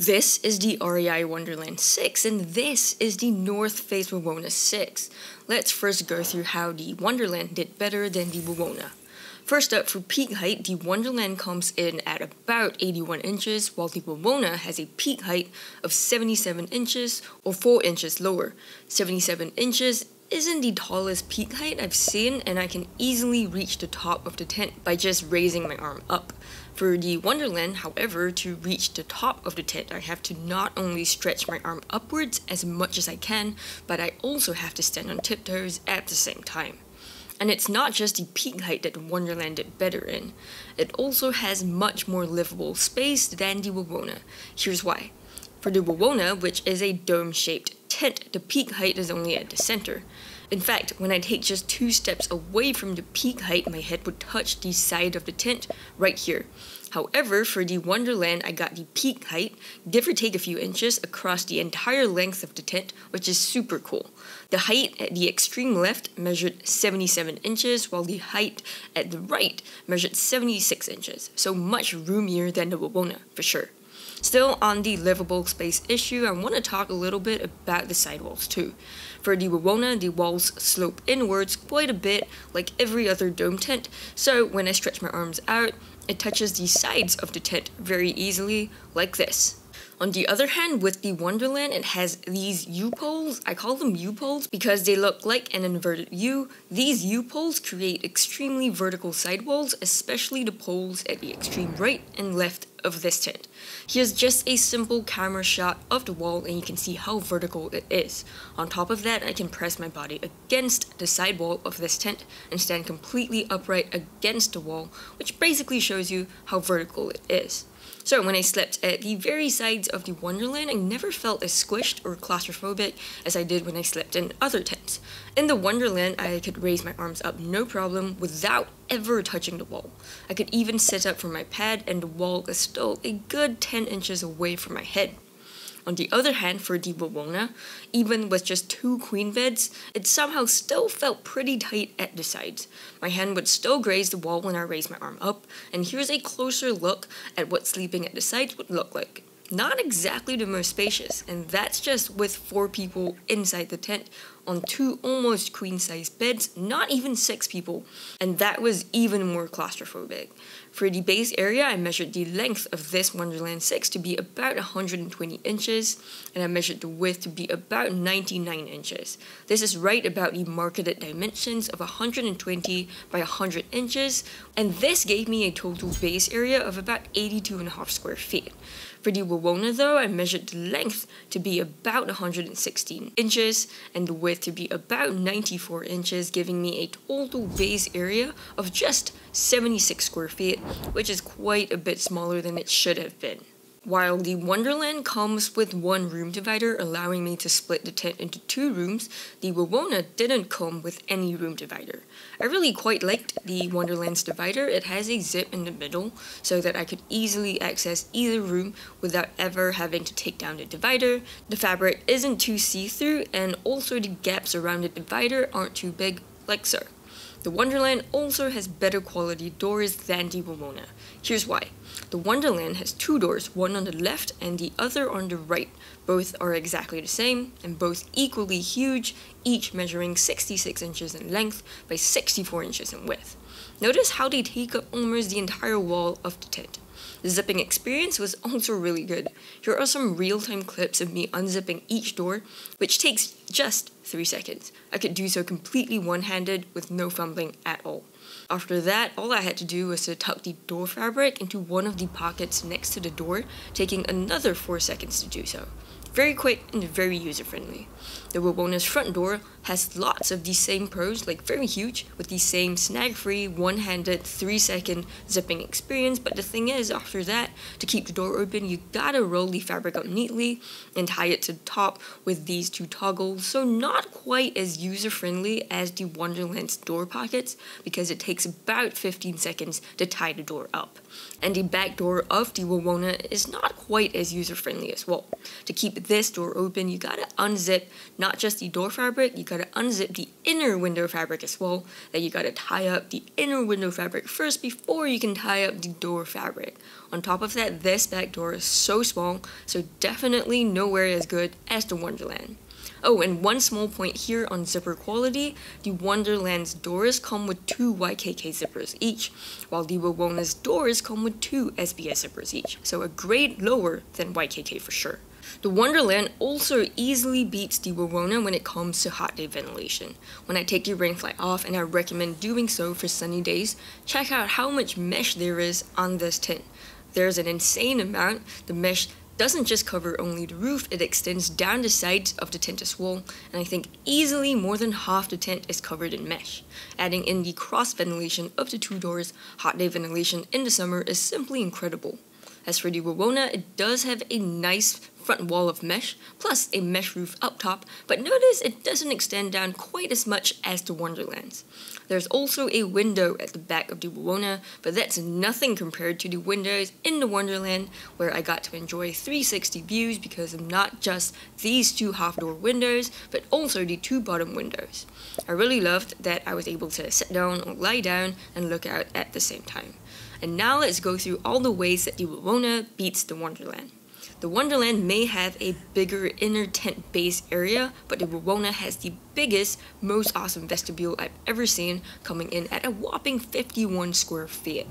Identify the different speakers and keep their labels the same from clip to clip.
Speaker 1: This is the REI Wonderland 6 and this is the North Face Wawona 6. Let's first go through how the Wonderland did better than the Wawona. First up, for peak height, the Wonderland comes in at about 81 inches, while the Wawona has a peak height of 77 inches or 4 inches lower. 77 inches isn't the tallest peak height I've seen, and I can easily reach the top of the tent by just raising my arm up. For the Wonderland, however, to reach the top of the tent, I have to not only stretch my arm upwards as much as I can, but I also have to stand on tiptoes at the same time. And it's not just the peak height that the Wonderland did better in. It also has much more livable space than the Wawona. Here's why. For the Wawona, which is a dome-shaped tent, the peak height is only at the center. In fact, when I take just 2 steps away from the peak height, my head would touch the side of the tent right here. However, for the Wonderland, I got the peak height, give or take a few inches, across the entire length of the tent, which is super cool. The height at the extreme left measured 77 inches, while the height at the right measured 76 inches, so much roomier than the Wawona, for sure. Still, on the livable space issue, I want to talk a little bit about the sidewalls too. For the Wawona, the walls slope inwards quite a bit, like every other dome tent, so when I stretch my arms out, it touches the sides of the tent very easily, like this. On the other hand, with the Wonderland, it has these U-poles. I call them U-poles because they look like an inverted U. These U-poles create extremely vertical sidewalls, especially the poles at the extreme right and left of this tent. Here's just a simple camera shot of the wall and you can see how vertical it is. On top of that, I can press my body against the sidewall of this tent and stand completely upright against the wall, which basically shows you how vertical it is. So when I slept at the very sides of the Wonderland, I never felt as squished or claustrophobic as I did when I slept in other tents. In the Wonderland, I could raise my arms up no problem without ever touching the wall. I could even sit up from my pad and the wall is still a good 10 inches away from my head. On the other hand, for the Wawona, even with just 2 queen beds, it somehow still felt pretty tight at the sides. My hand would still graze the wall when I raised my arm up, and here's a closer look at what sleeping at the sides would look like. Not exactly the most spacious, and that's just with 4 people inside the tent on 2 almost queen-size beds, not even 6 people, and that was even more claustrophobic. For the base area, I measured the length of this Wonderland 6 to be about 120 inches, and I measured the width to be about 99 inches. This is right about the marketed dimensions of 120 by 100 inches, and this gave me a total base area of about 82.5 square feet. For the Wawona though, I measured the length to be about 116 inches and the width to be about 94 inches, giving me a total base area of just 76 square feet, which is quite a bit smaller than it should have been. While the Wonderland comes with 1 room divider, allowing me to split the tent into 2 rooms, the Wawona didn't come with any room divider. I really quite liked the Wonderland's divider. It has a zip in the middle so that I could easily access either room without ever having to take down the divider. The fabric isn't too see-through, and also the gaps around the divider aren't too big, like so. The Wonderland also has better quality doors than the Wawona. Here's why. The Wonderland has 2 doors, one on the left and the other on the right. Both are exactly the same and both equally huge, each measuring 66 inches in length by 64 inches in width. Notice how they take up almost the entire wall of the tent. The zipping experience was also really good. Here are some real-time clips of me unzipping each door, which takes just 3 seconds. I could do so completely one-handed with no fumbling at all. After that, all I had to do was to tuck the door fabric into one of the pockets next to the door, taking another 4 seconds to do so. Very quick and very user-friendly. The Wawona's front door has lots of the same pros, like very huge, with the same snag-free, one-handed, 3-second zipping experience, but the thing is, after that, to keep the door open, you gotta roll the fabric up neatly and tie it to the top with these 2 toggles, so not quite as user-friendly as the Wonderland's door pockets, because it takes about 15 seconds to tie the door up. And the back door of the Wawona is not quite as user-friendly as well. To keep this door open, you gotta unzip not just the door fabric, you gotta unzip the inner window fabric as well. Then you gotta tie up the inner window fabric first before you can tie up the door fabric. On top of that, this back door is so small, so definitely nowhere as good as the Wonderland. Oh, and one small point here on zipper quality, the Wonderland's doors come with 2 YKK zippers each, while the Wawona's doors come with 2 SBS zippers each, so a grade lower than YKK for sure. The Wonderland also easily beats the Wawona when it comes to hot day ventilation. When I take the rainfly off, and I recommend doing so for sunny days, check out how much mesh there is on this tent. There's an insane amount. The mesh doesn't just cover only the roof, it extends down the sides of the tent as well, and I think easily more than half the tent is covered in mesh. Adding in the cross ventilation of the 2 doors, hot day ventilation in the summer is simply incredible. As for the Wawona, it does have a nice front wall of mesh, plus a mesh roof up top, but notice it doesn't extend down quite as much as the Wonderland's. There's also a window at the back of the Wawona, but that's nothing compared to the windows in the Wonderland, where I got to enjoy 360 views because of not just these 2 half-door windows, but also the 2 bottom windows. I really loved that I was able to sit down or lie down and look out at the same time. And now let's go through all the ways that the Wawona beats the Wonderland. The Wonderland may have a bigger inner tent base area, but the Wawona has the biggest, most awesome vestibule I've ever seen, coming in at a whopping 51 square feet.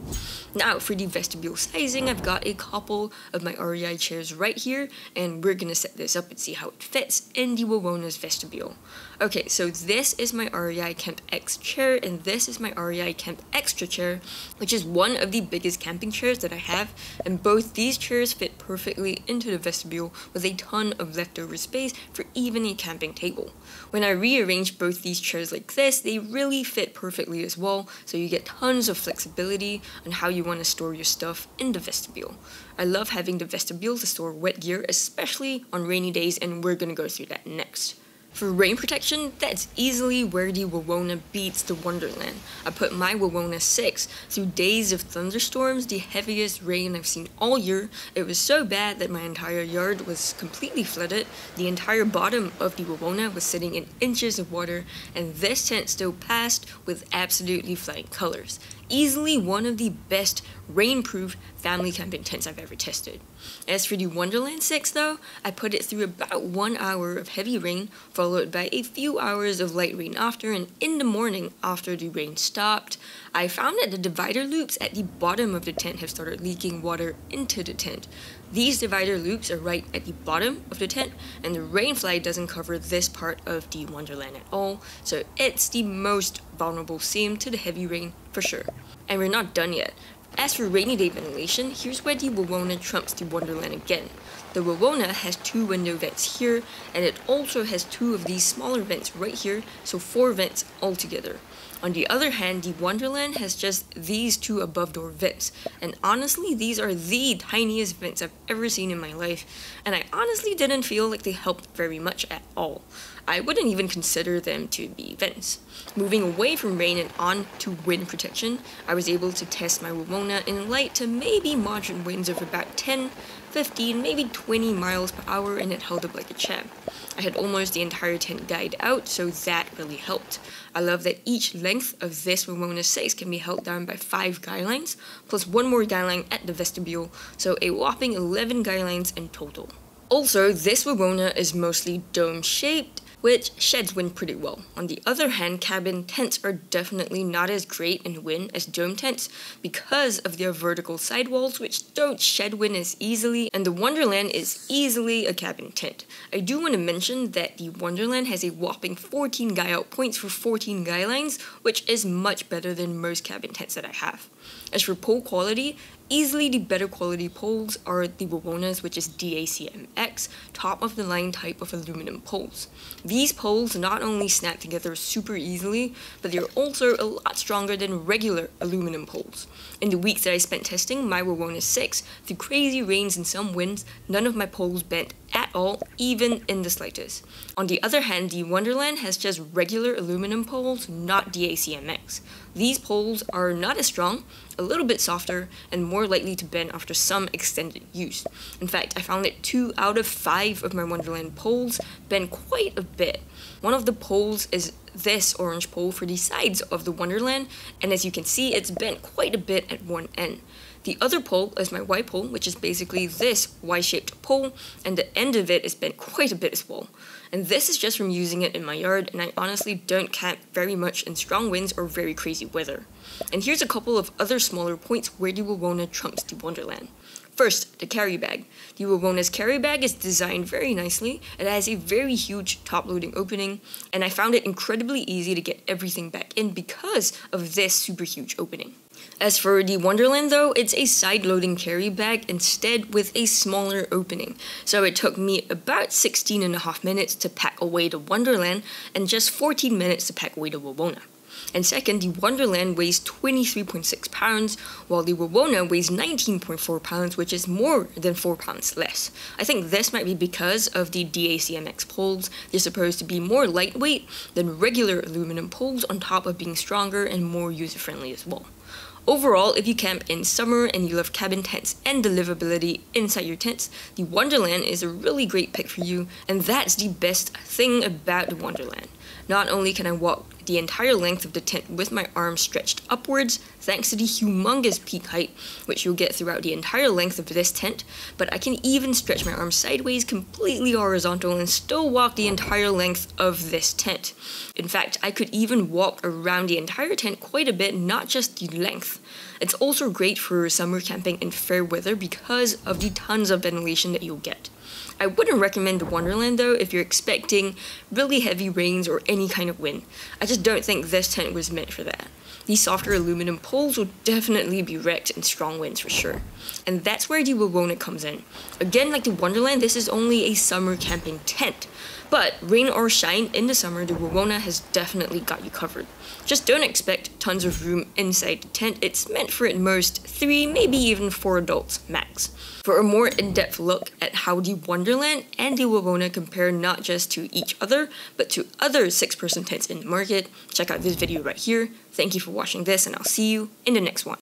Speaker 1: Now for the vestibule sizing, I've got a couple of my REI chairs right here, and we're gonna set this up and see how it fits in the Wawona's vestibule. Okay, so this is my REI Camp X chair, and this is my REI Camp Extra chair, which is one of the biggest camping chairs that I have, and both these chairs fit perfectly into the vestibule with a ton of leftover space for even a camping table. When I rearrange both these chairs like this, they really fit perfectly as well, so you get tons of flexibility on how you want to store your stuff in the vestibule. I love having the vestibule to store wet gear, especially on rainy days, and we're gonna go through that next. For rain protection, that's easily where the Wawona beats the Wonderland. I put my Wawona 6 through days of thunderstorms, the heaviest rain I've seen all year. It was so bad that my entire yard was completely flooded. The entire bottom of the Wawona was sitting in inches of water, and this tent still passed with absolutely flying colors. Easily one of the best rainproof family camping tents I've ever tested. As for the Wonderland 6 though, I put it through about 1 hour of heavy rain, followed by a few hours of light rain after, and in the morning after the rain stopped, I found that the divider loops at the bottom of the tent have started leaking water into the tent. These divider loops are right at the bottom of the tent, and the rainfly doesn't cover this part of the Wonderland at all, so it's the most vulnerable seam to the heavy rain for sure. And we're not done yet. As for rainy day ventilation, here's where the Wawona trumps the Wonderland again. The Wawona has 2 window vents here, and it also has 2 of these smaller vents right here, so 4 vents altogether. On the other hand, the Wonderland has just these 2 above door vents, and honestly these are the tiniest vents I've ever seen in my life, and I honestly didn't feel like they helped very much at all. I wouldn't even consider them to be vents. Moving away from rain and on to wind protection, I was able to test my Wawona in light to maybe moderate winds of about 10, 15, maybe 20 miles per hour, and it held up like a champ. I had almost the entire tent guyed out, so that really helped. I love that each length of this Wawona 6 can be held down by 5 guy lines, plus 1 more guy line at the vestibule, so a whopping 11 guy lines in total. Also, this Wawona is mostly dome-shaped, which sheds wind pretty well. On the other hand, cabin tents are definitely not as great in wind as dome tents because of their vertical sidewalls, which don't shed wind as easily, and the Wonderland is easily a cabin tent. I do want to mention that the Wonderland has a whopping 14 guy out points for 14 guy lines, which is much better than most cabin tents that I have. As for pole quality, easily the better quality poles are the Wawona's, which is DACMX, top of the line type of aluminum poles. These poles not only snap together super easily, but they're also a lot stronger than regular aluminum poles. In the weeks that I spent testing my Wawona 6, through crazy rains and some winds, none of my poles bent at all, even in the slightest. On the other hand, the Wonderland has just regular aluminum poles, not DACMX. These poles are not as strong, a little bit softer, and more likely to bend after some extended use. In fact, I found that 2 out of 5 of my Wonderland poles bend quite a bit. One of the poles is this orange pole for the sides of the Wonderland, and as you can see, it's bent quite a bit at one end. The other pole is my Y pole, which is basically this Y-shaped pole, and the end of it is bent quite a bit as well. And this is just from using it in my yard, and I honestly don't camp very much in strong winds or very crazy weather. And here's a couple of other smaller points where the Wawona trumps the Wonderland. First, the carry bag. The Wawona's carry bag is designed very nicely. It has a very huge top-loading opening, and I found it incredibly easy to get everything back in because of this super huge opening. As for the Wonderland though, it's a side-loading carry bag instead with a smaller opening. So it took me about 16.5 minutes to pack away the Wonderland and just 14 minutes to pack away the Wawona. And second, the Wonderland weighs 23.6 pounds, while the Wawona weighs 19.4 pounds, which is more than 4 pounds less. I think this might be because of the DACMX poles. They're supposed to be more lightweight than regular aluminum poles, on top of being stronger and more user-friendly as well. Overall, if you camp in summer and you love cabin tents and the livability inside your tents, the Wonderland is a really great pick for you, and that's the best thing about the Wonderland. Not only can I walk the entire length of the tent with my arms stretched upwards, thanks to the humongous peak height, which you'll get throughout the entire length of this tent, but I can even stretch my arms sideways completely horizontal and still walk the entire length of this tent. In fact, I could even walk around the entire tent quite a bit, not just the length. It's also great for summer camping in fair weather because of the tons of ventilation that you'll get. I wouldn't recommend the Wonderland though if you're expecting really heavy rains or any kind of wind. I just don't think this tent was meant for that. These softer aluminum poles will definitely be wrecked in strong winds for sure. And that's where the Wawona comes in. Again, like the Wonderland, this is only a summer camping tent. But rain or shine in the summer, the Wawona has definitely got you covered. Just don't expect tons of room inside the tent. It's meant for at most 3, maybe even 4 adults max. For a more in-depth look at how the Wonderland and the Wawona compare not just to each other, but to other 6-person tents in the market, check out this video right here. Thank you for watching this, and I'll see you in the next one.